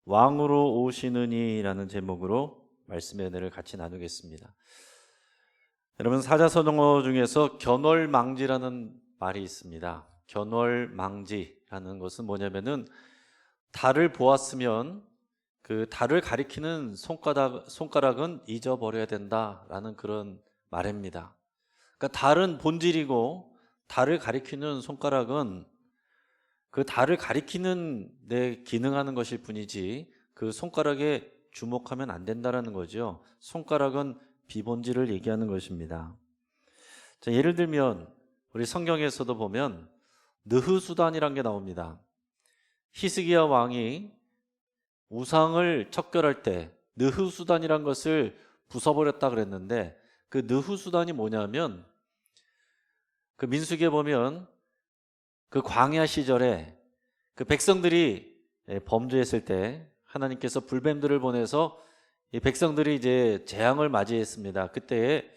왕으로 오시느니라는 제목으로 말씀의 은혜를 같이 나누겠습니다. 여러분, 사자성어 중에서 견월망지라는 말이 있습니다. 견월망지라는 것은 뭐냐면은 달을 보았으면 그 달을 가리키는 손가락은 잊어버려야 된다라는 그런 말입니다. 그러니까 달은 본질이고 달을 가리키는 손가락은 그 달을 가리키는 데 기능하는 것일 뿐이지 그 손가락에 주목하면 안 된다라는 거죠. 손가락은 비본질을 얘기하는 것입니다. 자, 예를 들면 우리 성경에서도 보면 느흐수단이라는 게 나옵니다. 히스기야 왕이 우상을 척결할 때 느흐수단이란 것을 부숴버렸다 그랬는데, 그 느흐수단이 뭐냐면 그 민수기에 보면 그 광야 시절에 그 백성들이 범죄했을 때 하나님께서 불뱀들을 보내서 이 백성들이 이제 재앙을 맞이했습니다. 그때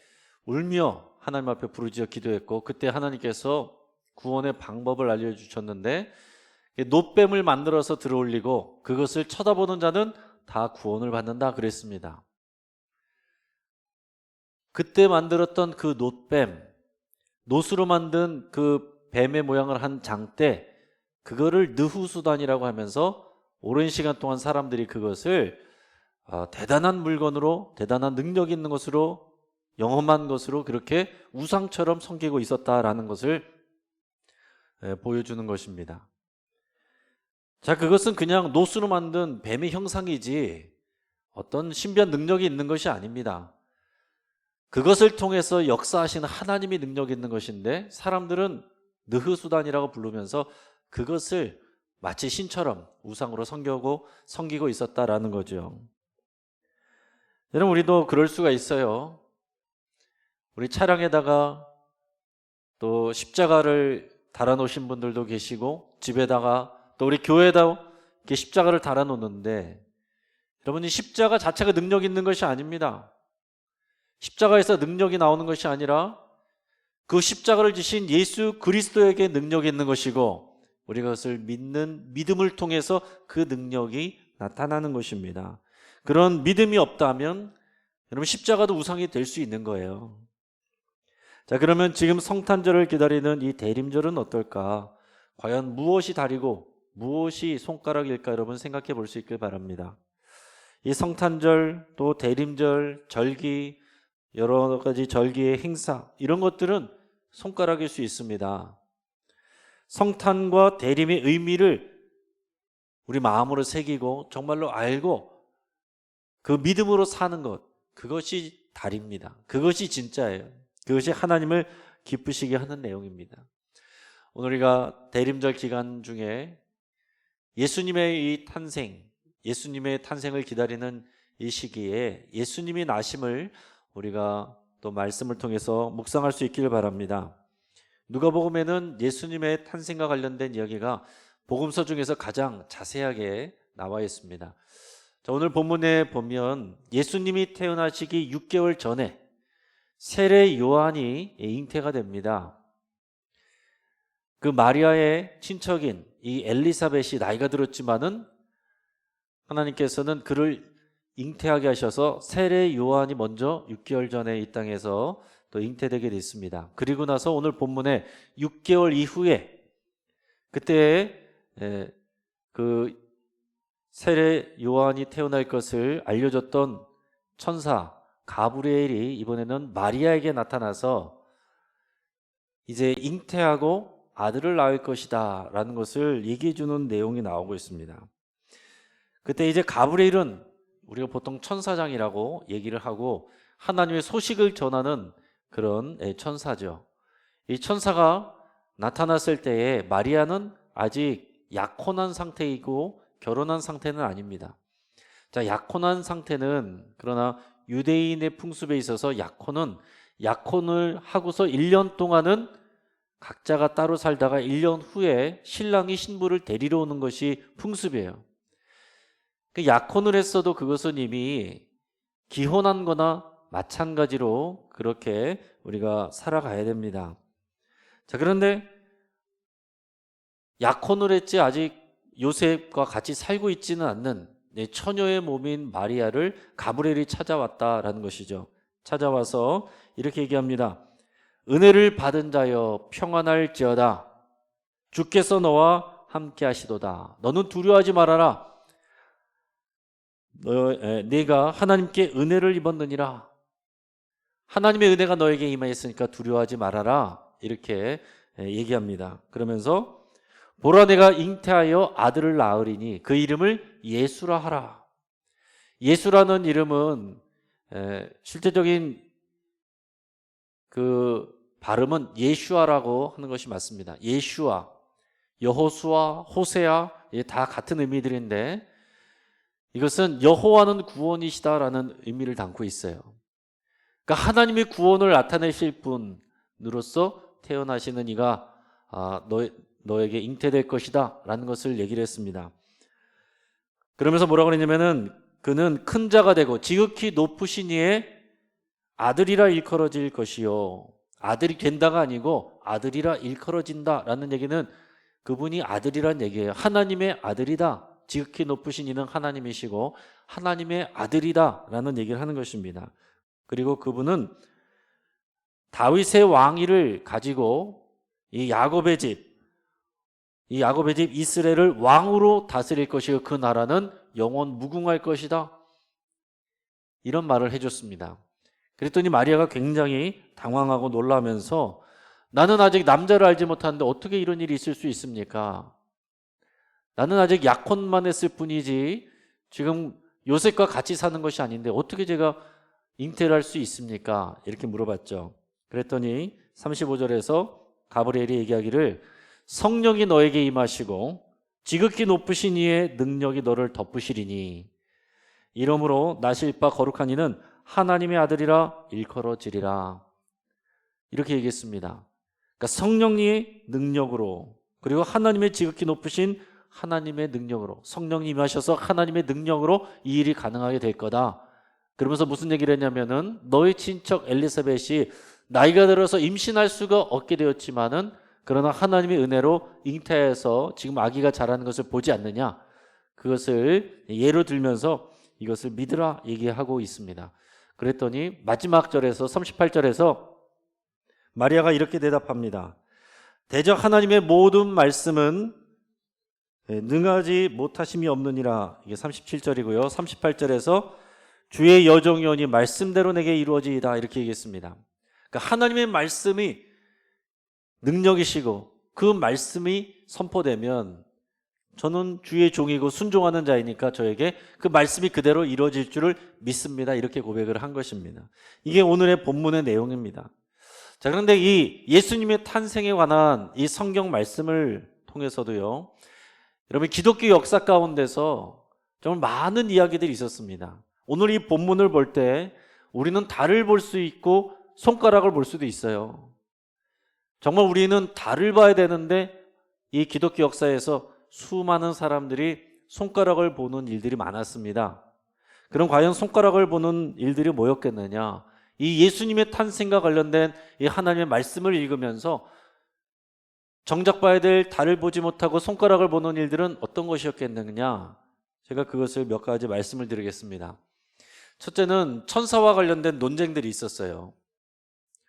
울며 하나님 앞에 부르짖어 기도했고, 그때 하나님께서 구원의 방법을 알려주셨는데 놋뱀을 만들어서 들어올리고 그것을 쳐다보는 자는 다 구원을 받는다 그랬습니다. 그때 만들었던 그 놋뱀, 놋으로 만든 그 뱀의 모양을 한 장대, 그거를 느후수단이라고 하면서 오랜 시간 동안 사람들이 그것을 대단한 물건으로, 대단한 능력 있는 것으로, 영험한 것으로 그렇게 우상처럼 섬기고 있었다라는 것을 보여주는 것입니다. 자, 그것은 그냥 놋으로 만든 뱀의 형상이지 어떤 신비한 능력이 있는 것이 아닙니다. 그것을 통해서 역사하시는 하나님이 능력이 있는 것인데, 사람들은 느흐수단이라고 부르면서 그것을 마치 신처럼 우상으로 섬기고 있었다라는 거죠. 여러분, 우리도 그럴 수가 있어요. 우리 차량에다가 또 십자가를 달아놓으신 분들도 계시고, 집에다가 또 우리 교회에다 이렇게 십자가를 달아놓는데, 여러분, 이 십자가 자체가 능력 있는 것이 아닙니다. 십자가에서 능력이 나오는 것이 아니라 그 십자가를 지신 예수 그리스도에게 능력이 있는 것이고, 우리가 그것을 믿는 믿음을 통해서 그 능력이 나타나는 것입니다. 그런 믿음이 없다면 여러분, 십자가도 우상이 될 수 있는 거예요. 자, 그러면 지금 성탄절을 기다리는 이 대림절은 어떨까? 과연 무엇이 다리고 무엇이 손가락일까? 여러분, 생각해 볼 수 있길 바랍니다. 이 성탄절, 또 대림절, 절기, 여러 가지 절기의 행사, 이런 것들은 손가락일 수 있습니다. 성탄과 대림의 의미를 우리 마음으로 새기고 정말로 알고 그 믿음으로 사는 것, 그것이 달입니다. 그것이 진짜예요. 그것이 하나님을 기쁘시게 하는 내용입니다. 오늘 우리가 대림절 기간 중에 예수님의 이 탄생, 예수님의 탄생을 기다리는 이 시기에 예수님이 나심을 우리가 또 말씀을 통해서 묵상할 수 있기를 바랍니다. 누가복음에는 예수님의 탄생과 관련된 이야기가 복음서 중에서 가장 자세하게 나와 있습니다. 자, 오늘 본문에 보면 예수님이 태어나시기 6개월 전에 세례 요한이 잉태가 됩니다. 그 마리아의 친척인 이 엘리사벳이 나이가 들었지만은 하나님께서는 그를 잉태하게 하셔서 세례 요한이 먼저 6개월 전에 이 땅에서 또 잉태되게 됐습니다. 그리고 나서 오늘 본문에 6개월 이후에 그때 그 세례 요한이 태어날 것을 알려줬던 천사 가브리엘이 이번에는 마리아에게 나타나서 이제 잉태하고 아들을 낳을 것이다 라는 것을 얘기해 주는 내용이 나오고 있습니다. 그때 이제 가브리엘은 우리가 보통 천사장이라고 얘기를 하고 하나님의 소식을 전하는 그런 천사죠. 이 천사가 나타났을 때에 마리아는 아직 약혼한 상태이고 결혼한 상태는 아닙니다. 자, 약혼한 상태는, 그러나 유대인의 풍습에 있어서 약혼을 하고서 1년 동안은 각자가 따로 살다가 1년 후에 신랑이 신부를 데리러 오는 것이 풍습이에요. 그 약혼을 했어도 그것은 이미 기혼한 거나 마찬가지로 그렇게 우리가 살아가야 됩니다. 자, 그런데 약혼을 했지 아직 요셉과 같이 살고 있지는 않는 처녀의 몸인 마리아를 가브리엘이 찾아왔다라는 것이죠. 찾아와서 이렇게 얘기합니다. 은혜를 받은 자여 평안할지어다. 주께서 너와 함께 하시도다. 너는 두려워하지 말아라. 네가 하나님께 은혜를 입었느니라. 하나님의 은혜가 너에게 임하였으니까 두려워하지 말아라. 이렇게 얘기합니다. 그러면서 보라 내가 잉태하여 아들을 낳으리니 그 이름을 예수라 하라. 예수라는 이름은 실제적인 그 발음은 예슈아라고 하는 것이 맞습니다. 예슈아, 여호수아, 호세아 다 같은 의미들인데 이것은 여호와는 구원이시다라는 의미를 담고 있어요. 그러니까 하나님의 구원을 나타내실 분으로서 태어나시는 이가 너에게 잉태될 것이다 라는 것을 얘기를 했습니다. 그러면서 뭐라고 그랬냐면은 그는 큰 자가 되고 지극히 높으신 이의 아들이라 일컬어질 것이요. 아들이 된다가 아니고 아들이라 일컬어진다 라는 얘기는 그분이 아들이란 얘기예요. 하나님의 아들이다. 지극히 높으신 이는 하나님이시고 하나님의 아들이다 라는 얘기를 하는 것입니다. 그리고 그분은 다윗의 왕위를 가지고 이 야곱의 집 이스라엘을 왕으로 다스릴 것이고 그 나라는 영원 무궁할 것이다. 이런 말을 해줬습니다. 그랬더니 마리아가 굉장히 당황하고 놀라면서 나는 아직 남자를 알지 못하는데 어떻게 이런 일이 있을 수 있습니까? 나는 아직 약혼만 했을 뿐이지 지금 요셉과 같이 사는 것이 아닌데 어떻게 제가 잉태를 할 수 있습니까? 이렇게 물어봤죠. 그랬더니 35절에서 가브리엘이 얘기하기를 성령이 너에게 임하시고 지극히 높으신 이의 능력이 너를 덮으시리니 이러므로 나실 바 거룩한 이는 하나님의 아들이라 일컬어지리라. 이렇게 얘기했습니다. 그러니까 성령님의 능력으로 그리고 하나님의 지극히 높으신 하나님의 능력으로 성령님이 임하셔서 하나님의 능력으로 이 일이 가능하게 될 거다. 그러면서 무슨 얘기를 했냐면은 너희 친척 엘리사벳이 나이가 들어서 임신할 수가 없게 되었지만은 그러나 하나님의 은혜로 잉태해서 지금 아기가 자라는 것을 보지 않느냐. 그것을 예로 들면서 이것을 믿으라 얘기하고 있습니다. 그랬더니 마지막 절에서 38절에서 마리아가 이렇게 대답합니다. 대적 하나님의 모든 말씀은 능하지 못하심이 없느니라. 이게 37절이고요. 38절에서 주의 여종이오니 말씀대로 내게 이루어지이다 이렇게 얘기했습니다. 그러니까 하나님의 말씀이 능력이시고 그 말씀이 선포되면 저는 주의 종이고 순종하는 자이니까 저에게 그 말씀이 그대로 이루어질 줄을 믿습니다. 이렇게 고백을 한 것입니다. 이게 오늘의 본문의 내용입니다. 자, 그런데 이 예수님의 탄생에 관한 이 성경 말씀을 통해서도요, 여러분 기독교 역사 가운데서 정말 많은 이야기들이 있었습니다. 오늘 이 본문을 볼 때 우리는 달을 볼 수 있고 손가락을 볼 수도 있어요. 정말 우리는 달을 봐야 되는데 이 기독교 역사에서 수많은 사람들이 손가락을 보는 일들이 많았습니다. 그럼 과연 손가락을 보는 일들이 뭐였겠느냐? 이 예수님의 탄생과 관련된 이 하나님의 말씀을 읽으면서 정작 봐야 될 달을 보지 못하고 손가락을 보는 일들은 어떤 것이었겠느냐? 제가 그것을 몇 가지 말씀을 드리겠습니다. 첫째는 천사와 관련된 논쟁들이 있었어요.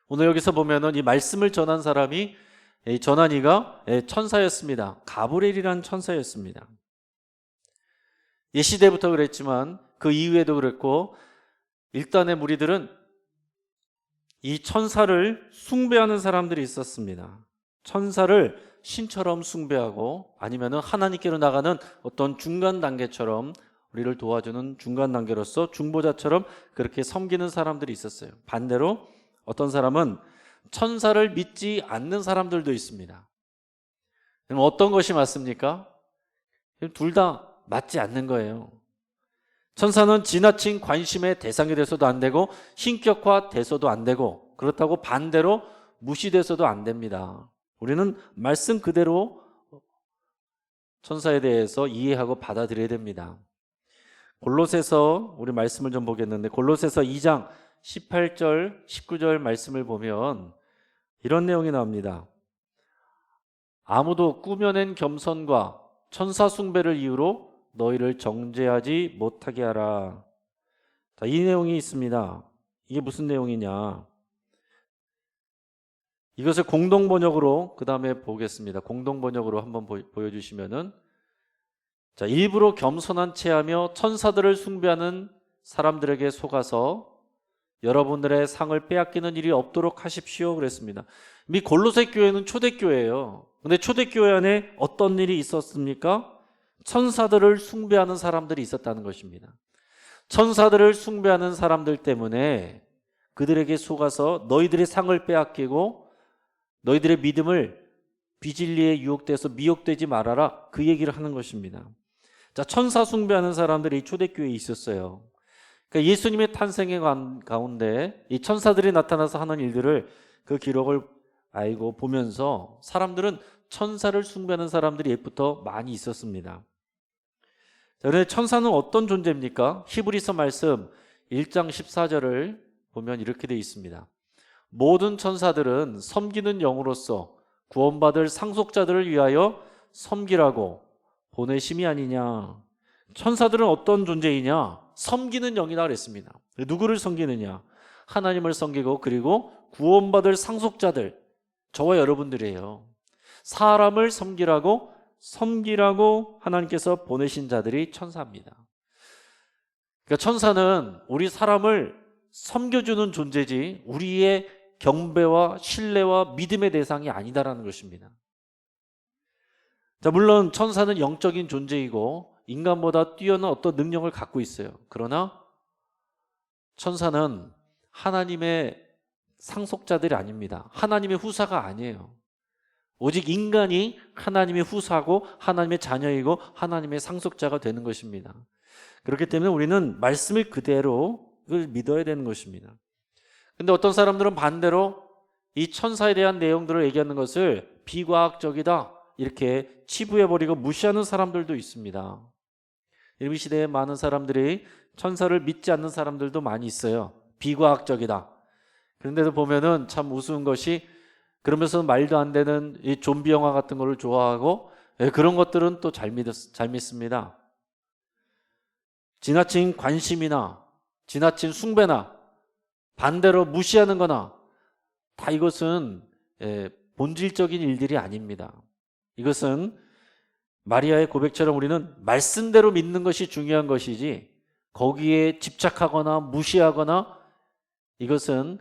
오늘 여기서 보면은 이 말씀을 전한 사람이 전한 이가 천사였습니다. 가브리엘이라는 천사였습니다. 옛시대부터 그랬지만 그 이후에도 그랬고 일단의 무리들은 이 천사를 숭배하는 사람들이 있었습니다. 천사를 신처럼 숭배하고 아니면은 하나님께로 나가는 어떤 중간 단계처럼 우리를 도와주는 중간 단계로서 중보자처럼 그렇게 섬기는 사람들이 있었어요. 반대로 어떤 사람은 천사를 믿지 않는 사람들도 있습니다. 그럼 어떤 것이 맞습니까? 둘 다 맞지 않는 거예요. 천사는 지나친 관심의 대상이 돼서도 안 되고 신격화 돼서도 안 되고 그렇다고 반대로 무시돼서도 안 됩니다. 우리는 말씀 그대로 천사에 대해서 이해하고 받아들여야 됩니다. 골로새서 우리 말씀을 좀 보겠는데 골로새서 2장 18절 19절 말씀을 보면 이런 내용이 나옵니다. 아무도 꾸며낸 겸손과 천사 숭배를 이유로 너희를 정죄하지 못하게 하라. 자, 이 내용이 있습니다. 이게 무슨 내용이냐? 이것을 공동번역으로 그 다음에 보겠습니다. 공동번역으로 한번 보여주시면은, 자, 일부러 겸손한 체하며 천사들을 숭배하는 사람들에게 속아서 여러분들의 상을 빼앗기는 일이 없도록 하십시오 그랬습니다. 이 골로새 교회는 초대교회예요. 근데 초대교회 안에 어떤 일이 있었습니까? 천사들을 숭배하는 사람들이 있었다는 것입니다. 천사들을 숭배하는 사람들 때문에 그들에게 속아서 너희들의 상을 빼앗기고 너희들의 믿음을 비진리에 유혹돼서 미혹되지 말아라, 그 얘기를 하는 것입니다. 자, 천사 숭배하는 사람들이 초대교회에 있었어요. 그러니까 예수님의 탄생의 가운데 이 천사들이 나타나서 하는 일들을, 그 기록을 알고 보면서 사람들은 천사를 숭배하는 사람들이 옛부터 많이 있었습니다. 자, 그런데 천사는 어떤 존재입니까? 히브리서 말씀 1장 14절을 보면 이렇게 되어 있습니다. 모든 천사들은 섬기는 영으로서 구원받을 상속자들을 위하여 섬기라고 보내심이 아니냐. 천사들은 어떤 존재이냐? 섬기는 영이다 그랬습니다. 누구를 섬기느냐? 하나님을 섬기고, 그리고 구원받을 상속자들, 저와 여러분들이에요. 사람을 섬기라고 하나님께서 보내신 자들이 천사입니다. 그러니까 천사는 우리 사람을 섬겨주는 존재지 우리의 경배와 신뢰와 믿음의 대상이 아니다라는 것입니다. 자, 물론 천사는 영적인 존재이고 인간보다 뛰어난 어떤 능력을 갖고 있어요. 그러나 천사는 하나님의 상속자들이 아닙니다. 하나님의 후사가 아니에요. 오직 인간이 하나님의 후사고 하나님의 자녀이고 하나님의 상속자가 되는 것입니다. 그렇기 때문에 우리는 말씀을 그대로 그걸 믿어야 되는 것입니다. 근데 어떤 사람들은 반대로 이 천사에 대한 내용들을 얘기하는 것을 비과학적이다 이렇게 치부해버리고 무시하는 사람들도 있습니다. 이 시대에 많은 사람들이 천사를 믿지 않는 사람들도 많이 있어요. 비과학적이다. 그런데도 보면은 참 우스운 것이, 그러면서 말도 안 되는 이 좀비 영화 같은 거를 좋아하고, 그런 것들은 또 잘 믿습니다. 지나친 관심이나 지나친 숭배나 반대로 무시하는 거나 다 이것은 본질적인 일들이 아닙니다. 이것은 마리아의 고백처럼 우리는 말씀대로 믿는 것이 중요한 것이지 거기에 집착하거나 무시하거나 이것은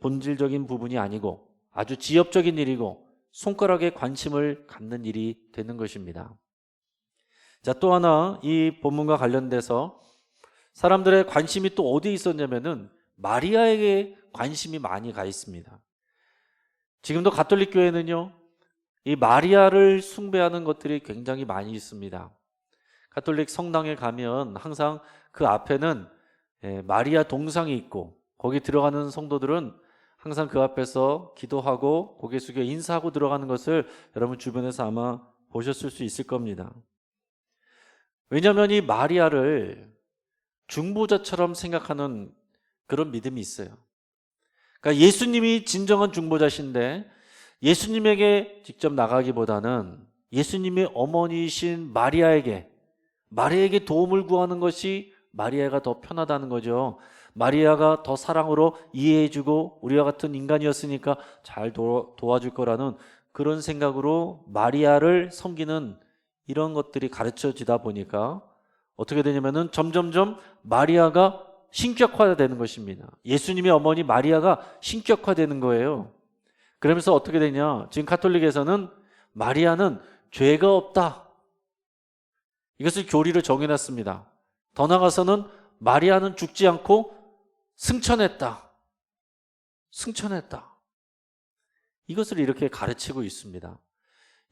본질적인 부분이 아니고 아주 지엽적인 일이고 손가락에 관심을 갖는 일이 되는 것입니다. 자, 또 하나 이 본문과 관련돼서 사람들의 관심이 또 어디에 있었냐면은 마리아에게 관심이 많이 가 있습니다. 지금도 가톨릭 교회는요, 이 마리아를 숭배하는 것들이 굉장히 많이 있습니다. 가톨릭 성당에 가면 항상 그 앞에는 마리아 동상이 있고 거기 들어가는 성도들은 항상 그 앞에서 기도하고 고개 숙여 인사하고 들어가는 것을 여러분 주변에서 아마 보셨을 수 있을 겁니다. 왜냐하면 이 마리아를 중보자처럼 생각하는 그런 믿음이 있어요. 그러니까 예수님이 진정한 중보자신데 예수님에게 직접 나가기보다는 예수님의 어머니이신 마리아에게 도움을 구하는 것이 마리아가 더 편하다는 거죠. 마리아가 더 사랑으로 이해해주고 우리와 같은 인간이었으니까 잘 도와줄 거라는 그런 생각으로 마리아를 섬기는 이런 것들이 가르쳐지다 보니까 어떻게 되냐면은 점점점 마리아가 신격화되는 것입니다. 예수님의 어머니 마리아가 신격화되는 거예요. 그러면서 어떻게 되냐? 지금 가톨릭에서는 마리아는 죄가 없다. 이것을 교리로 정해놨습니다. 더 나아가서는 마리아는 죽지 않고 승천했다. 이것을 이렇게 가르치고 있습니다.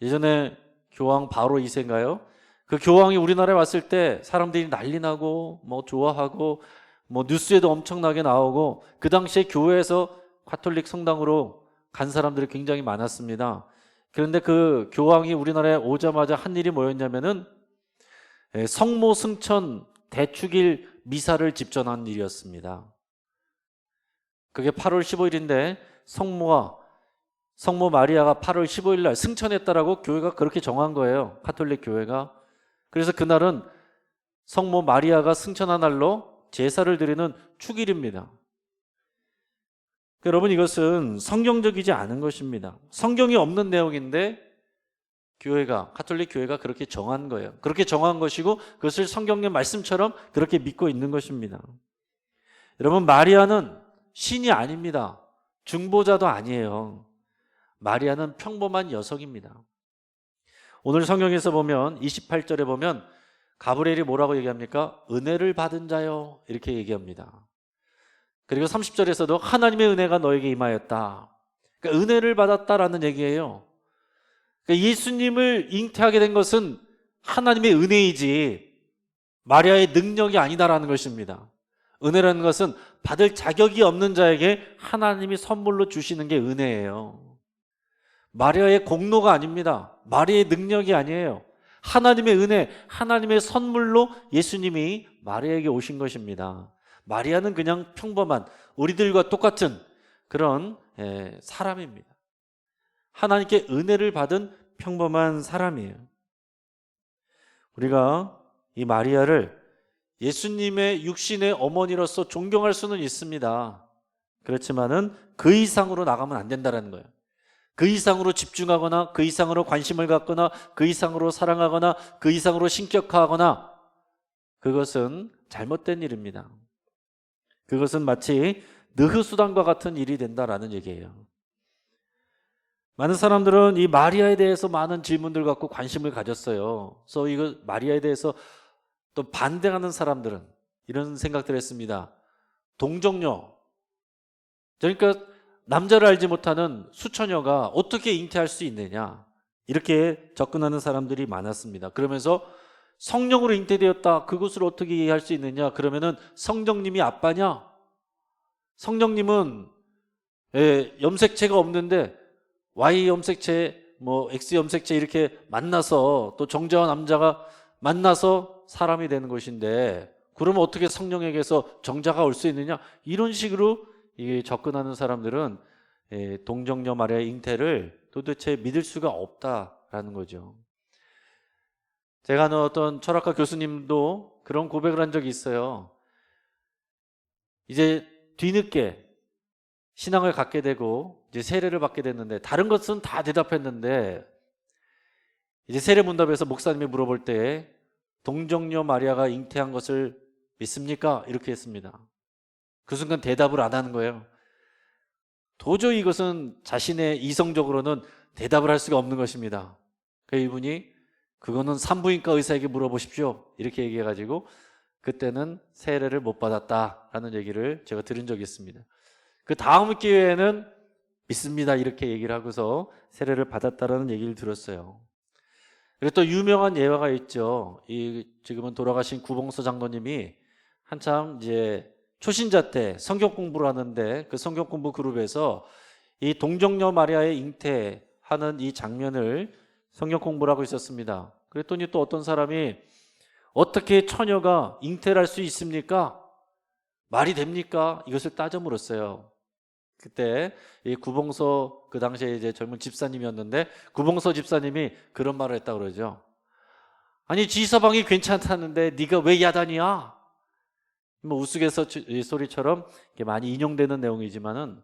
예전에 교황 바로 2세인가요? 그 교황이 우리나라에 왔을 때 사람들이 난리 나고 뭐 좋아하고 뭐 뉴스에도 엄청나게 나오고 그 당시에 교회에서 가톨릭 성당으로 간 사람들이 굉장히 많았습니다. 그런데 그 교황이 우리나라에 오자마자 한 일이 뭐였냐면은 성모 승천 대축일 미사를 집전한 일이었습니다. 그게 8월 15일인데 성모 마리아가 8월 15일 날 승천했다라고 교회가 그렇게 정한 거예요. 가톨릭 교회가. 그래서 그날은 성모 마리아가 승천한 날로 제사를 드리는 축일입니다. 여러분, 이것은 성경적이지 않은 것입니다. 성경이 없는 내용인데 가톨릭 교회가 그렇게 정한 거예요. 그렇게 정한 것이고 그것을 성경의 말씀처럼 그렇게 믿고 있는 것입니다. 여러분, 마리아는 신이 아닙니다. 중보자도 아니에요. 마리아는 평범한 여성입니다. 오늘 성경에서 보면 28절에 보면 가브리엘이 뭐라고 얘기합니까? 은혜를 받은 자요, 이렇게 얘기합니다. 그리고 30절에서도 하나님의 은혜가 너에게 임하였다. 그러니까 은혜를 받았다라는 얘기예요. 그러니까 예수님을 잉태하게 된 것은 하나님의 은혜이지 마리아의 능력이 아니다라는 것입니다. 은혜라는 것은 받을 자격이 없는 자에게 하나님이 선물로 주시는 게 은혜예요. 마리아의 공로가 아닙니다. 마리아의 능력이 아니에요. 하나님의 은혜, 하나님의 선물로 예수님이 마리아에게 오신 것입니다. 마리아는 그냥 평범한 우리들과 똑같은 그런 사람입니다. 하나님께 은혜를 받은 평범한 사람이에요. 우리가 이 마리아를 예수님의 육신의 어머니로서 존경할 수는 있습니다. 그렇지만은 그 이상으로 나가면 안 된다는 거예요. 그 이상으로 집중하거나 그 이상으로 관심을 갖거나 그 이상으로 사랑하거나 그 이상으로 신격화하거나 그것은 잘못된 일입니다. 그것은 마치 느흐수단과 같은 일이 된다라는 얘기예요. 많은 사람들은 이 마리아에 대해서 많은 질문들 갖고 관심을 가졌어요. 그래서 이거 마리아에 대해서 또 반대하는 사람들은 이런 생각들을 했습니다. 동정녀, 그러니까 남자를 알지 못하는 수처녀가 어떻게 잉태할 수 있느냐, 이렇게 접근하는 사람들이 많았습니다. 그러면서 성령으로 잉태되었다, 그것을 어떻게 이해할 수 있느냐, 그러면은 성령님이 아빠냐? 성령님은 염색체가 없는데 Y 염색체, X 염색체 이렇게 만나서 또 정자와 남자가 만나서 사람이 되는 것인데 그러면 어떻게 성령에게서 정자가 올 수 있느냐? 이런 식으로 접근하는 사람들은 동정녀 마리아의 잉태를 도대체 믿을 수가 없다라는 거죠. 제가 아는 어떤 철학과 교수님도 그런 고백을 한 적이 있어요. 이제 뒤늦게 신앙을 갖게 되고 이제 세례를 받게 됐는데 다른 것은 다 대답했는데 이제 세례 문답에서 목사님이 물어볼 때 동정녀 마리아가 잉태한 것을 믿습니까? 이렇게 했습니다. 그 순간 대답을 안 하는 거예요. 도저히 이것은 자신의 이성적으로는 대답을 할 수가 없는 것입니다. 그래서 이분이 그거는 산부인과 의사에게 물어보십시오, 이렇게 얘기해가지고 그때는 세례를 못 받았다라는 얘기를 제가 들은 적이 있습니다. 그 다음 기회에는 믿습니다, 이렇게 얘기를 하고서 세례를 받았다라는 얘기를 들었어요. 그리고 또 유명한 예화가 있죠. 지금은 돌아가신 구봉서 장로님이 한참 이제 초신자 때 성경 공부를 하는데 그 성경 공부 그룹에서 이 동정녀 마리아의 잉태하는 이 장면을 성경 공부를 하고 있었습니다. 그랬더니 또 어떤 사람이 어떻게 처녀가 잉태를 할 수 있습니까? 말이 됩니까? 이것을 따져 물었어요. 그때 이 구봉서, 그 당시에 이제 젊은 집사님이었는데 구봉서 집사님이 그런 말을 했다고 그러죠. 아니, 지서방이 괜찮다는데 네가 왜 야단이야? 우스갯소리처럼 많이 인용되는 내용이지만은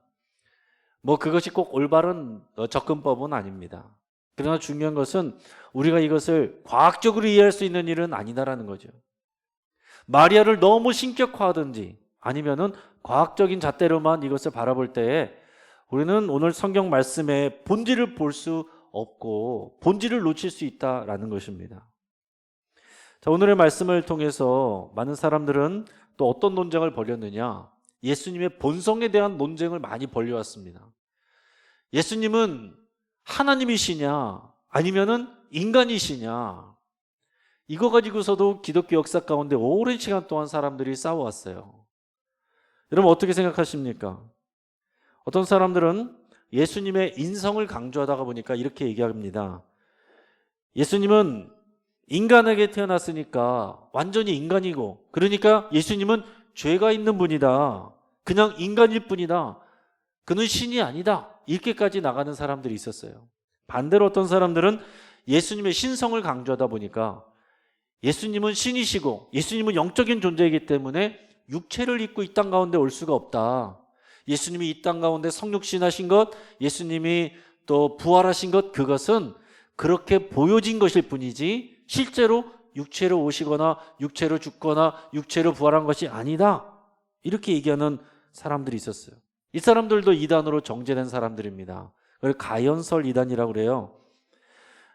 그것이 꼭 올바른 접근법은 아닙니다. 그러나 중요한 것은 우리가 이것을 과학적으로 이해할 수 있는 일은 아니다라는 거죠. 마리아를 너무 신격화하든지 아니면은 과학적인 잣대로만 이것을 바라볼 때에 우리는 오늘 성경 말씀의 본질을 볼 수 없고 본질을 놓칠 수 있다라는 것입니다. 자, 오늘의 말씀을 통해서 많은 사람들은 또 어떤 논쟁을 벌였느냐? 예수님의 본성에 대한 논쟁을 많이 벌여왔습니다. 예수님은 하나님이시냐 아니면은 인간이시냐, 이거 가지고서도 기독교 역사 가운데 오랜 시간 동안 사람들이 싸워왔어요. 여러분 어떻게 생각하십니까? 어떤 사람들은 예수님의 인성을 강조하다가 보니까 이렇게 얘기합니다. 예수님은 인간에게 태어났으니까 완전히 인간이고, 그러니까 예수님은 죄가 있는 분이다, 그냥 인간일 뿐이다, 그는 신이 아니다, 이렇게까지 나가는 사람들이 있었어요. 반대로 어떤 사람들은 예수님의 신성을 강조하다 보니까 예수님은 신이시고 예수님은 영적인 존재이기 때문에 육체를 입고 이 땅 가운데 올 수가 없다. 예수님이 이 땅 가운데 성육신하신 것, 예수님이 또 부활하신 것, 그것은 그렇게 보여진 것일 뿐이지 실제로 육체로 오시거나 육체로 죽거나 육체로 부활한 것이 아니다. 이렇게 얘기하는 사람들이 있었어요. 이 사람들도 이단으로 정죄된 사람들입니다. 그걸 가연설 이단이라고 그래요.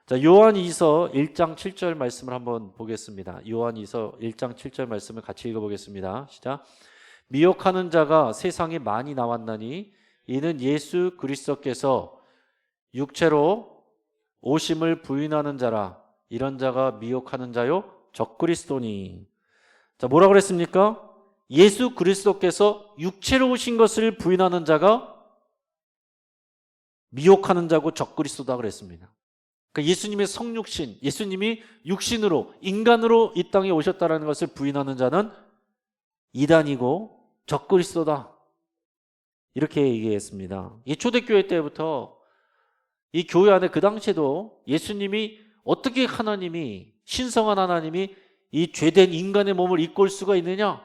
자, 요한이서 1장 7절 말씀을 한번 보겠습니다. 요한이서 1장 7절 말씀을 같이 읽어보겠습니다. 시작. 미혹하는 자가 세상에 많이 나왔나니 이는 예수 그리스도께서 육체로 오심을 부인하는 자라. 이런 자가 미혹하는 자요 적그리스도니. 자, 뭐라 그랬습니까? 예수 그리스도께서 육체로 오신 것을 부인하는 자가 미혹하는 자고 적그리스도다 그랬습니다. 그러니까 예수님의 성육신, 예수님이 육신으로 인간으로 이 땅에 오셨다는 것을 부인하는 자는 이단이고 적그리스도다. 이렇게 얘기했습니다. 이 초대교회 때부터 이 교회 안에 그 당시에도 예수님이 어떻게 하나님이, 신성한 하나님이 이 죄된 인간의 몸을 입고 올 수가 있느냐?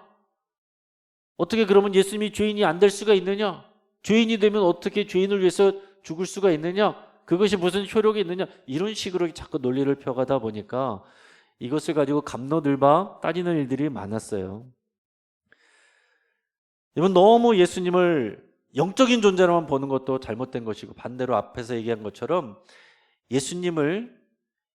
어떻게 그러면 예수님이 죄인이 안 될 수가 있느냐? 죄인이 되면 어떻게 죄인을 위해서 죽을 수가 있느냐? 그것이 무슨 효력이 있느냐? 이런 식으로 자꾸 논리를 펴가다 보니까 이것을 가지고 갑노들바 따지는 일들이 많았어요. 이건 너무 예수님을 영적인 존재로만 보는 것도 잘못된 것이고, 반대로 앞에서 얘기한 것처럼 예수님을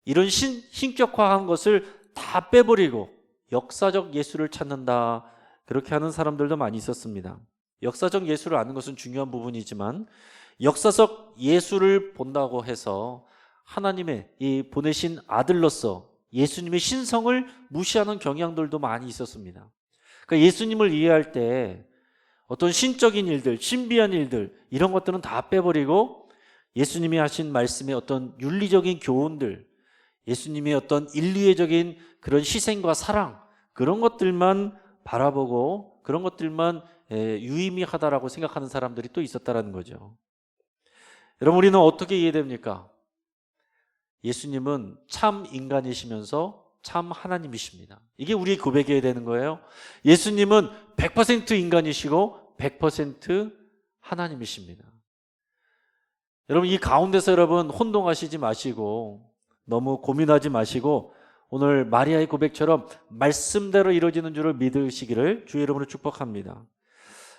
이런 신격화한 것을 다 빼버리고 역사적 예수를 찾는다, 그렇게 하는 사람들도 많이 있었습니다. 역사적 예수를 아는 것은 중요한 부분이지만 역사적 예수를 본다고 해서 하나님의 이 보내신 아들로서 예수님의 신성을 무시하는 경향들도 많이 있었습니다. 그러니까 예수님을 이해할 때 어떤 신적인 일들, 신비한 일들, 이런 것들은 다 빼버리고 예수님이 하신 말씀의 어떤 윤리적인 교훈들, 예수님의 어떤 인류애적인 그런 희생과 사랑, 그런 것들만 바라보고 그런 것들만 유의미하다라고 생각하는 사람들이 또 있었다는 거죠. 여러분, 우리는 어떻게 이해됩니까? 예수님은 참 인간이시면서 참 하나님이십니다. 이게 우리 고백해야 되는 거예요. 예수님은 100% 인간이시고 100% 하나님이십니다. 여러분, 이 가운데서 여러분 혼동하시지 마시고 너무 고민하지 마시고 오늘 마리아의 고백처럼 말씀대로 이루어지는 줄을 믿으시기를 주의 이름으로 축복합니다.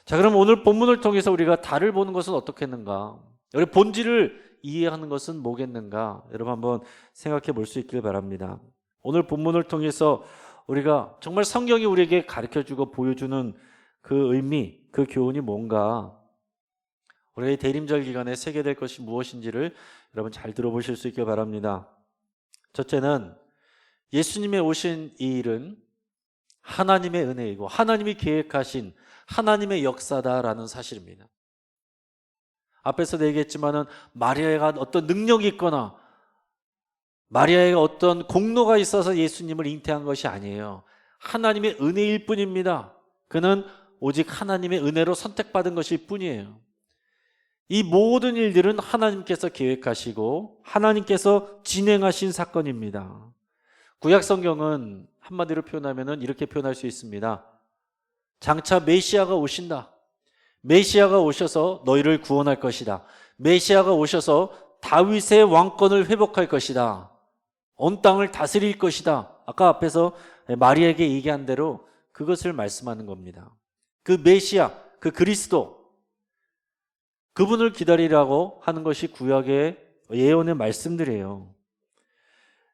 자, 그럼 오늘 본문을 통해서 우리가 달을 보는 것은 어떻겠는가? 우리 본질을 이해하는 것은 뭐겠는가? 여러분 한번 생각해 볼 수 있길 바랍니다. 오늘 본문을 통해서 우리가 정말 성경이 우리에게 가르쳐주고 보여주는 그 의미, 그 교훈이 뭔가, 우리의 대림절 기간에 새겨될 것이 무엇인지를 여러분 잘 들어보실 수 있길 바랍니다. 첫째는 예수님의 오신 이 일은 하나님의 은혜이고 하나님이 계획하신 하나님의 역사다라는 사실입니다. 앞에서 얘기했지만은 마리아가 어떤 능력이 있거나 마리아에게 어떤 공로가 있어서 예수님을 잉태한 것이 아니에요. 하나님의 은혜일 뿐입니다. 그는 오직 하나님의 은혜로 선택받은 것일 뿐이에요. 이 모든 일들은 하나님께서 계획하시고 하나님께서 진행하신 사건입니다. 구약 성경은 한마디로 표현하면 이렇게 표현할 수 있습니다. 장차 메시아가 오신다. 메시아가 오셔서 너희를 구원할 것이다. 메시아가 오셔서 다윗의 왕권을 회복할 것이다. 온 땅을 다스릴 것이다. 아까 앞에서 마리아에게 얘기한 대로 그것을 말씀하는 겁니다. 그 메시아, 그 그리스도, 그분을 기다리라고 하는 것이 구약의 예언의 말씀들이에요.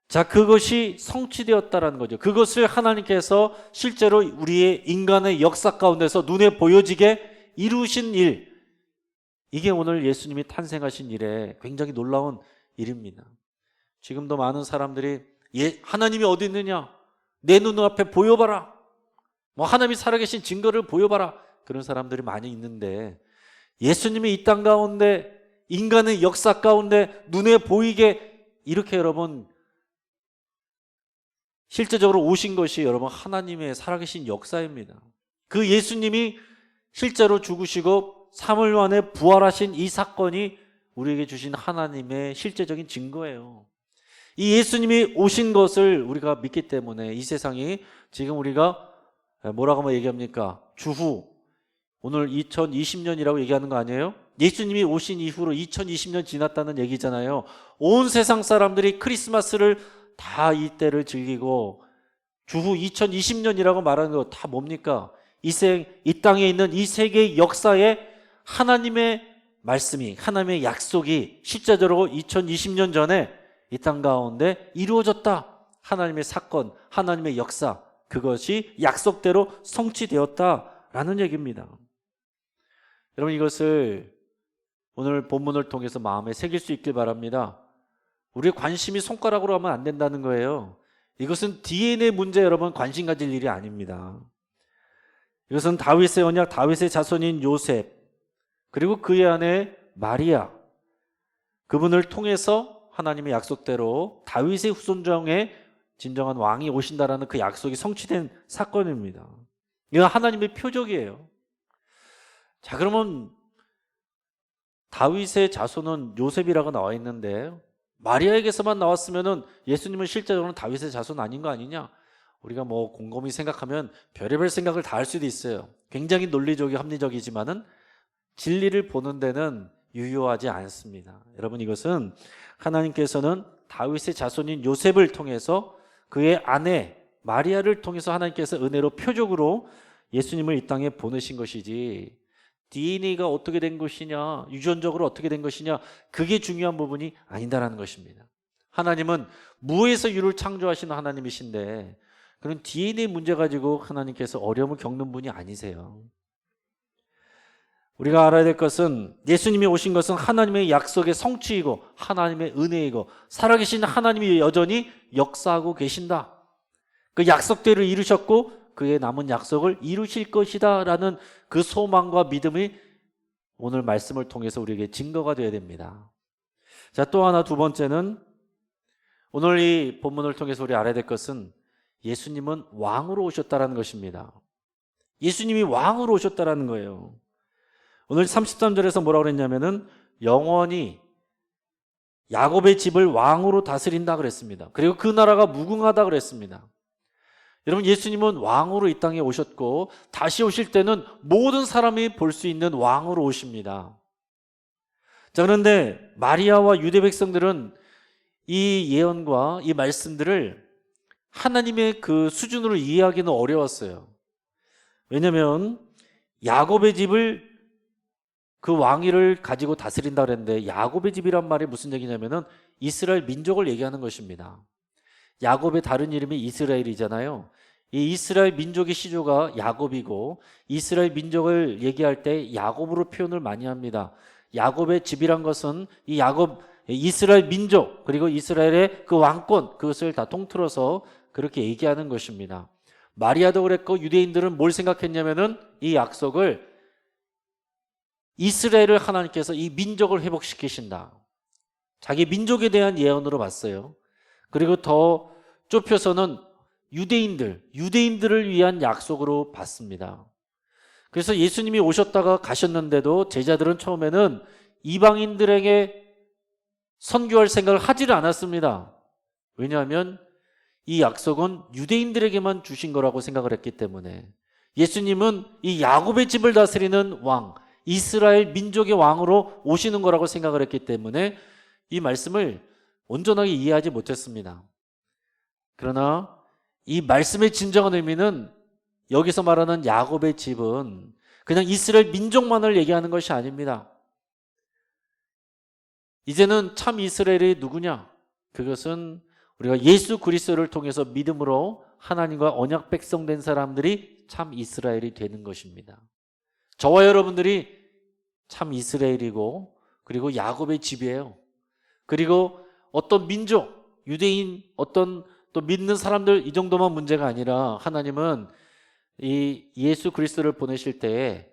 자, 그것이 성취되었다라는 거죠. 그것을 하나님께서 실제로 우리의 인간의 역사 가운데서 눈에 보여지게 이루신 일, 이게 오늘 예수님이 탄생하신 일에 굉장히 놀라운 일입니다. 지금도 많은 사람들이 하나님이 어디 있느냐? 내 눈앞에 보여봐라. 하나님이 살아계신 증거를 보여봐라. 그런 사람들이 많이 있는데, 예수님이 이 땅 가운데 인간의 역사 가운데 눈에 보이게 이렇게 여러분 실제적으로 오신 것이 여러분 하나님의 살아계신 역사입니다. 그 예수님이 실제로 죽으시고 3일 만에 부활하신 이 사건이 우리에게 주신 하나님의 실제적인 증거예요. 이 예수님이 오신 것을 우리가 믿기 때문에 이 세상이 지금 우리가 뭐라고 얘기합니까? 주후, 오늘 2020년이라고 얘기하는 거 아니에요? 예수님이 오신 이후로 2020년 지났다는 얘기잖아요. 온 세상 사람들이 크리스마스를 다 이때를 즐기고 주후 2020년이라고 말하는 거 다 뭡니까? 이 땅에 있는 이 세계의 역사에 하나님의 말씀이, 하나님의 약속이 실제적으로 2020년 전에 이 땅 가운데 이루어졌다. 하나님의 사건, 하나님의 역사, 그것이 약속대로 성취되었다라는 얘기입니다. 여러분, 이것을 오늘 본문을 통해서 마음에 새길 수 있길 바랍니다. 우리의 관심이 손가락으로 하면 안 된다는 거예요. 이것은 DNA 문제, 여러분, 관심 가질 일이 아닙니다. 이것은 다윗의 언약, 다윗의 자손인 요셉, 그리고 그의 아내 마리아, 그분을 통해서 하나님의 약속대로 다윗의 후손 중에 진정한 왕이 오신다라는 그 약속이 성취된 사건입니다. 이건 하나님의 표적이에요. 자, 그러면 다윗의 자손은 요셉이라고 나와 있는데 마리아에게서만 나왔으면은 예수님은 실제로는 다윗의 자손 아닌 거 아니냐? 우리가 뭐 곰곰이 생각하면 별의별 생각을 다 할 수도 있어요. 굉장히 논리적이고 합리적이지만은 진리를 보는 데는 유효하지 않습니다. 여러분, 이것은 하나님께서는 다윗의 자손인 요셉을 통해서 그의 아내 마리아를 통해서 하나님께서 은혜로 표적으로 예수님을 이 땅에 보내신 것이지, DNA가 어떻게 된 것이냐, 유전적으로 어떻게 된 것이냐, 그게 중요한 부분이 아니다라는 것입니다. 하나님은 무에서 유를 창조하시는 하나님이신데 그런 DNA 문제 가지고 하나님께서 어려움을 겪는 분이 아니세요. 우리가 알아야 될 것은 예수님이 오신 것은 하나님의 약속의 성취이고 하나님의 은혜이고 살아계신 하나님이 여전히 역사하고 계신다. 그 약속대로 이루셨고 그의 남은 약속을 이루실 것이다 라는 그 소망과 믿음이 오늘 말씀을 통해서 우리에게 증거가 되어야 됩니다. 자, 또 하나, 두 번째는 오늘 이 본문을 통해서 우리 알아야 될 것은 예수님은 왕으로 오셨다라는 것입니다. 예수님이 왕으로 오셨다라는 거예요. 오늘 33절에서 뭐라고 그랬냐면은 영원히 야곱의 집을 왕으로 다스린다 그랬습니다. 그리고 그 나라가 무궁하다 그랬습니다. 여러분, 예수님은 왕으로 이 땅에 오셨고 다시 오실 때는 모든 사람이 볼 수 있는 왕으로 오십니다. 자, 그런데 마리아와 유대 백성들은 이 예언과 이 말씀들을 하나님의 그 수준으로 이해하기는 어려웠어요. 왜냐하면 야곱의 집을 그 왕위를 가지고 다스린다 그랬는데 야곱의 집이란 말이 무슨 얘기냐면은 이스라엘 민족을 얘기하는 것입니다. 야곱의 다른 이름이 이스라엘이잖아요. 이 이스라엘 민족의 시조가 야곱이고 이스라엘 민족을 얘기할 때 야곱으로 표현을 많이 합니다. 야곱의 집이란 것은 이 야곱, 이스라엘 민족, 그리고 이스라엘의 그 왕권, 그것을 다 통틀어서 그렇게 얘기하는 것입니다. 마리아도 그랬고 유대인들은 뭘 생각했냐면은 이 약속을 이스라엘을 하나님께서 이 민족을 회복시키신다, 자기 민족에 대한 예언으로 봤어요. 그리고 더 좁혀서는 유대인들을 위한 약속으로 봤습니다. 그래서 예수님이 오셨다가 가셨는데도 제자들은 처음에는 이방인들에게 선교할 생각을 하지를 않았습니다. 왜냐하면 이 약속은 유대인들에게만 주신 거라고 생각을 했기 때문에 예수님은 이 야곱의 집을 다스리는 왕, 이스라엘 민족의 왕으로 오시는 거라고 생각을 했기 때문에 이 말씀을 온전하게 이해하지 못했습니다. 그러나 이 말씀의 진정한 의미는 여기서 말하는 야곱의 집은 그냥 이스라엘 민족만을 얘기하는 것이 아닙니다. 이제는 참 이스라엘이 누구냐? 그것은 우리가 예수 그리스도를 통해서 믿음으로 하나님과 언약 백성 된 사람들이 참 이스라엘이 되는 것입니다. 저와 여러분들이 참 이스라엘이고 그리고 야곱의 집이에요. 그리고 어떤 민족, 유대인, 어떤 또 믿는 사람들 이 정도만 문제가 아니라 하나님은 이 예수 그리스도를 보내실 때에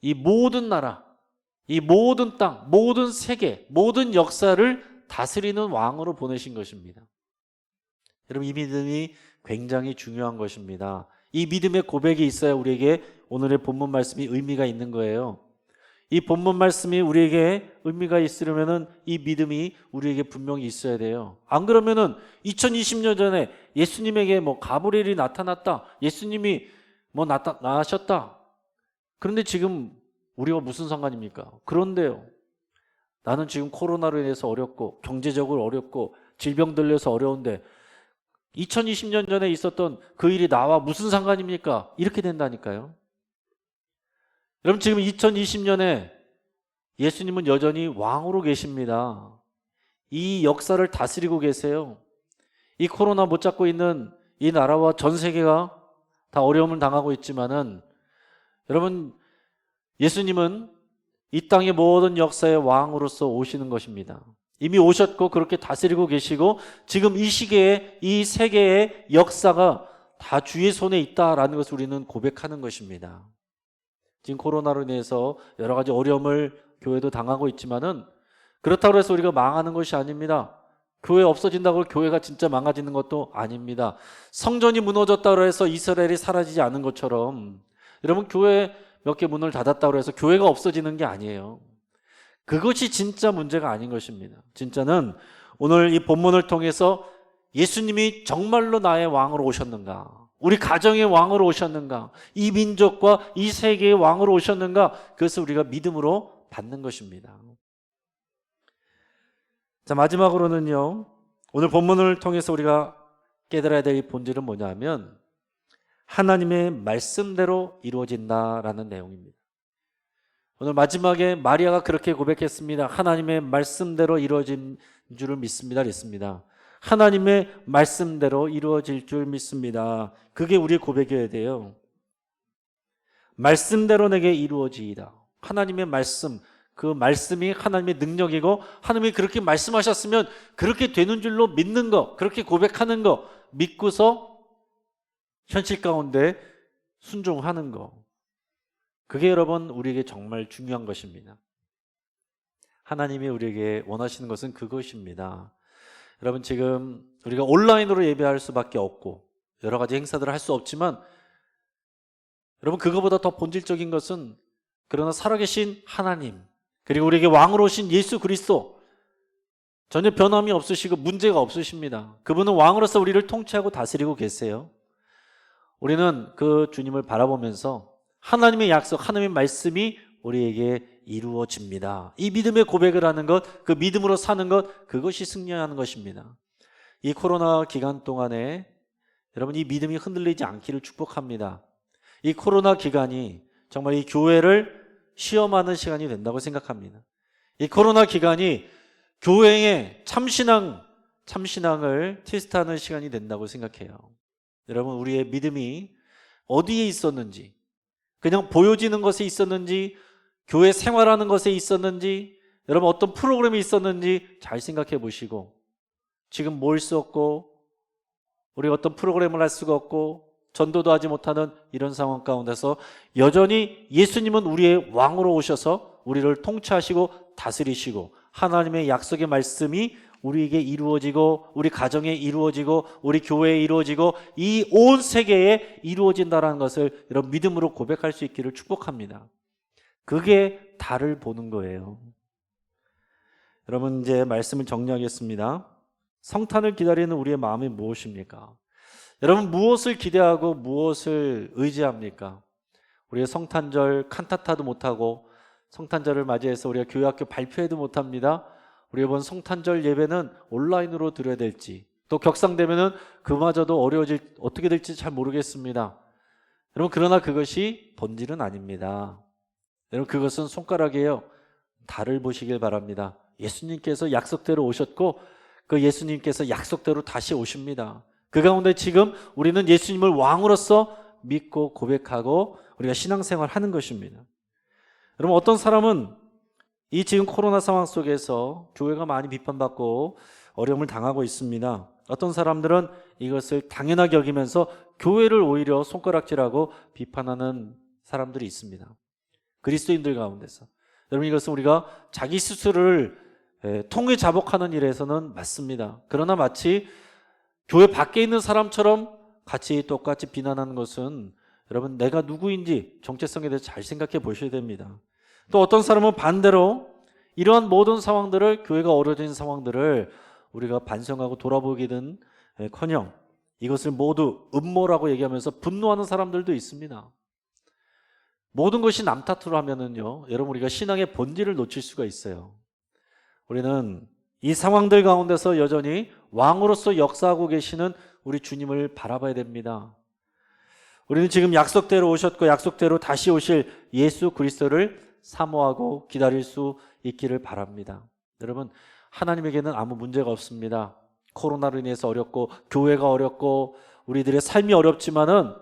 이 모든 나라, 이 모든 땅, 모든 세계, 모든 역사를 다스리는 왕으로 보내신 것입니다. 여러분, 이 믿음이 굉장히 중요한 것입니다. 이 믿음의 고백이 있어야 우리에게 오늘의 본문 말씀이 의미가 있는 거예요. 이 본문 말씀이 우리에게 의미가 있으려면은 이 믿음이 우리에게 분명히 있어야 돼요. 안 그러면은 2020년 전에 예수님에게 뭐 가브리엘이 나타났다, 예수님이 뭐 나으셨다. 그런데 지금 우리가 무슨 상관입니까? 그런데요, 나는 지금 코로나로 인해서 어렵고 경제적으로 어렵고 질병 들려서 어려운데 2020년 전에 있었던 그 일이 나와 무슨 상관입니까? 이렇게 된다니까요. 여러분, 지금 2020년에 예수님은 여전히 왕으로 계십니다. 이 역사를 다스리고 계세요. 이 코로나 못 잡고 있는 이 나라와 전 세계가 다 어려움을 당하고 있지만은, 여러분, 예수님은 이 땅의 모든 역사의 왕으로서 오시는 것입니다. 이미 오셨고 그렇게 다스리고 계시고, 지금 이 시기에 이 세계의 역사가 다 주의 손에 있다라는 것을 우리는 고백하는 것입니다. 지금 코로나로 인해서 여러 가지 어려움을 교회도 당하고 있지만은, 그렇다고 해서 우리가 망하는 것이 아닙니다. 교회 없어진다고 교회가 진짜 망가지는 것도 아닙니다. 성전이 무너졌다고 해서 이스라엘이 사라지지 않은 것처럼, 여러분, 교회 몇 개 문을 닫았다고 해서 교회가 없어지는 게 아니에요. 그것이 진짜 문제가 아닌 것입니다. 진짜는 오늘 이 본문을 통해서 예수님이 정말로 나의 왕으로 오셨는가, 우리 가정의 왕으로 오셨는가, 이 민족과 이 세계의 왕으로 오셨는가, 그것을 우리가 믿음으로 받는 것입니다. 자, 마지막으로는요, 오늘 본문을 통해서 우리가 깨달아야 될 본질은 뭐냐면 하나님의 말씀대로 이루어진다라는 내용입니다. 오늘 마지막에 마리아가 그렇게 고백했습니다. 하나님의 말씀대로 이루어진 줄을 믿습니다. 그랬습니다. 하나님의 말씀대로 이루어질 줄 믿습니다. 그게 우리의 고백이어야 돼요. 말씀대로 내게 이루어지이다. 하나님의 말씀, 그 말씀이 하나님의 능력이고, 하나님이 그렇게 말씀하셨으면 그렇게 되는 줄로 믿는 거, 그렇게 고백하는 거, 믿고서 현실 가운데 순종하는 거, 그게 여러분 우리에게 정말 중요한 것입니다. 하나님이 우리에게 원하시는 것은 그것입니다. 여러분, 지금 우리가 온라인으로 예배할 수밖에 없고 여러 가지 행사들을 할 수 없지만, 여러분, 그거보다 더 본질적인 것은 그러나 살아계신 하나님, 그리고 우리에게 왕으로 오신 예수 그리스도, 전혀 변함이 없으시고 문제가 없으십니다. 그분은 왕으로서 우리를 통치하고 다스리고 계세요. 우리는 그 주님을 바라보면서 하나님의 약속, 하나님의 말씀이 우리에게 이루어집니다. 이 믿음의 고백을 하는 것, 그 믿음으로 사는 것, 그것이 승리하는 것입니다. 이 코로나 기간 동안에 여러분, 이 믿음이 흔들리지 않기를 축복합니다. 이 코로나 기간이 정말 이 교회를 시험하는 시간이 된다고 생각합니다. 이 코로나 기간이 교회의 참신앙을 테스트하는 시간이 된다고 생각해요. 여러분, 우리의 믿음이 어디에 있었는지, 그냥 보여지는 것에 있었는지, 교회 생활하는 것에 있었는지, 여러분 어떤 프로그램이 있었는지 잘 생각해 보시고, 지금 모일 수 없고 우리가 어떤 프로그램을 할 수가 없고 전도도 하지 못하는 이런 상황 가운데서 여전히 예수님은 우리의 왕으로 오셔서 우리를 통치하시고 다스리시고, 하나님의 약속의 말씀이 우리에게 이루어지고, 우리 가정에 이루어지고, 우리 교회에 이루어지고, 이 온 세계에 이루어진다는 것을 여러분 믿음으로 고백할 수 있기를 축복합니다. 그게 달을 보는 거예요. 여러분, 이제 말씀을 정리하겠습니다. 성탄을 기다리는 우리의 마음이 무엇입니까? 여러분, 무엇을 기대하고 무엇을 의지합니까? 우리의 성탄절 칸타타도 못하고, 성탄절을 맞이해서 우리가 교회학교 발표회도 못합니다. 우리 이번 성탄절 예배는 온라인으로 드려야 될지, 또 격상되면은 그마저도 어떻게 될지 잘 모르겠습니다. 여러분, 그러나 그것이 본질은 아닙니다. 여러분, 그것은 손가락이에요. 달을 보시길 바랍니다. 예수님께서 약속대로 오셨고, 그 예수님께서 약속대로 다시 오십니다. 그 가운데 지금 우리는 예수님을 왕으로서 믿고 고백하고 우리가 신앙생활 하는 것입니다. 여러분, 어떤 사람은 이 지금 코로나 상황 속에서 교회가 많이 비판받고 어려움을 당하고 있습니다. 어떤 사람들은 이것을 당연하게 여기면서 교회를 오히려 손가락질하고 비판하는 사람들이 있습니다. 그리스도인들 가운데서. 여러분, 이것은 우리가 자기 스스로를 통해 자복하는 일에서는 맞습니다. 그러나 마치 교회 밖에 있는 사람처럼 같이 똑같이 비난하는 것은, 여러분, 내가 누구인지 정체성에 대해서 잘 생각해 보셔야 됩니다. 또 어떤 사람은 반대로 이러한 모든 상황들을, 교회가 어려진 상황들을 우리가 반성하고 돌아보기는 커녕 이것을 모두 음모라고 얘기하면서 분노하는 사람들도 있습니다. 모든 것이 남 탓으로 하면은요, 여러분, 우리가 신앙의 본질을 놓칠 수가 있어요. 우리는 이 상황들 가운데서 여전히 왕으로서 역사하고 계시는 우리 주님을 바라봐야 됩니다. 우리는 지금 약속대로 오셨고 약속대로 다시 오실 예수 그리스도를 사모하고 기다릴 수 있기를 바랍니다. 여러분, 하나님에게는 아무 문제가 없습니다. 코로나로 인해서 어렵고 교회가 어렵고 우리들의 삶이 어렵지만은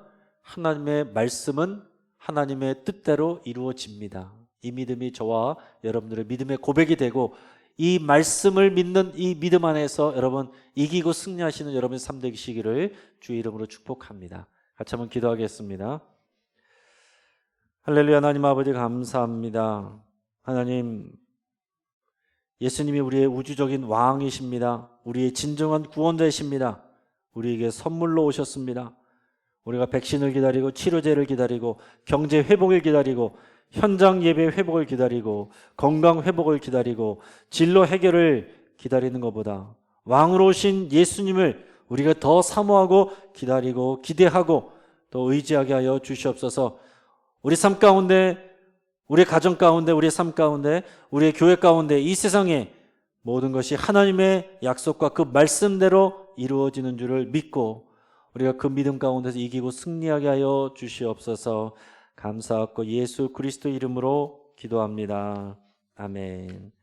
하나님의 말씀은 하나님의 뜻대로 이루어집니다. 이 믿음이 저와 여러분들의 믿음의 고백이 되고, 이 말씀을 믿는 이 믿음 안에서 여러분 이기고 승리하시는 여러분의 삶 되시기를 주의 이름으로 축복합니다. 같이 한번 기도하겠습니다. 할렐루야. 하나님 아버지 감사합니다. 하나님, 예수님이 우리의 우주적인 왕이십니다. 우리의 진정한 구원자이십니다. 우리에게 선물로 오셨습니다. 우리가 백신을 기다리고 치료제를 기다리고 경제 회복을 기다리고 현장 예배 회복을 기다리고 건강 회복을 기다리고 진로 해결을 기다리는 것보다 왕으로 오신 예수님을 우리가 더 사모하고 기다리고 기대하고 또 의지하게 하여 주시옵소서. 우리 삶 가운데, 우리 가정 가운데, 우리의 삶 가운데, 우리의 교회 가운데, 이 세상에 모든 것이 하나님의 약속과 그 말씀대로 이루어지는 줄을 믿고 우리가 그 믿음 가운데서 이기고 승리하게 하여 주시옵소서. 감사하고 예수 그리스도 이름으로 기도합니다. 아멘.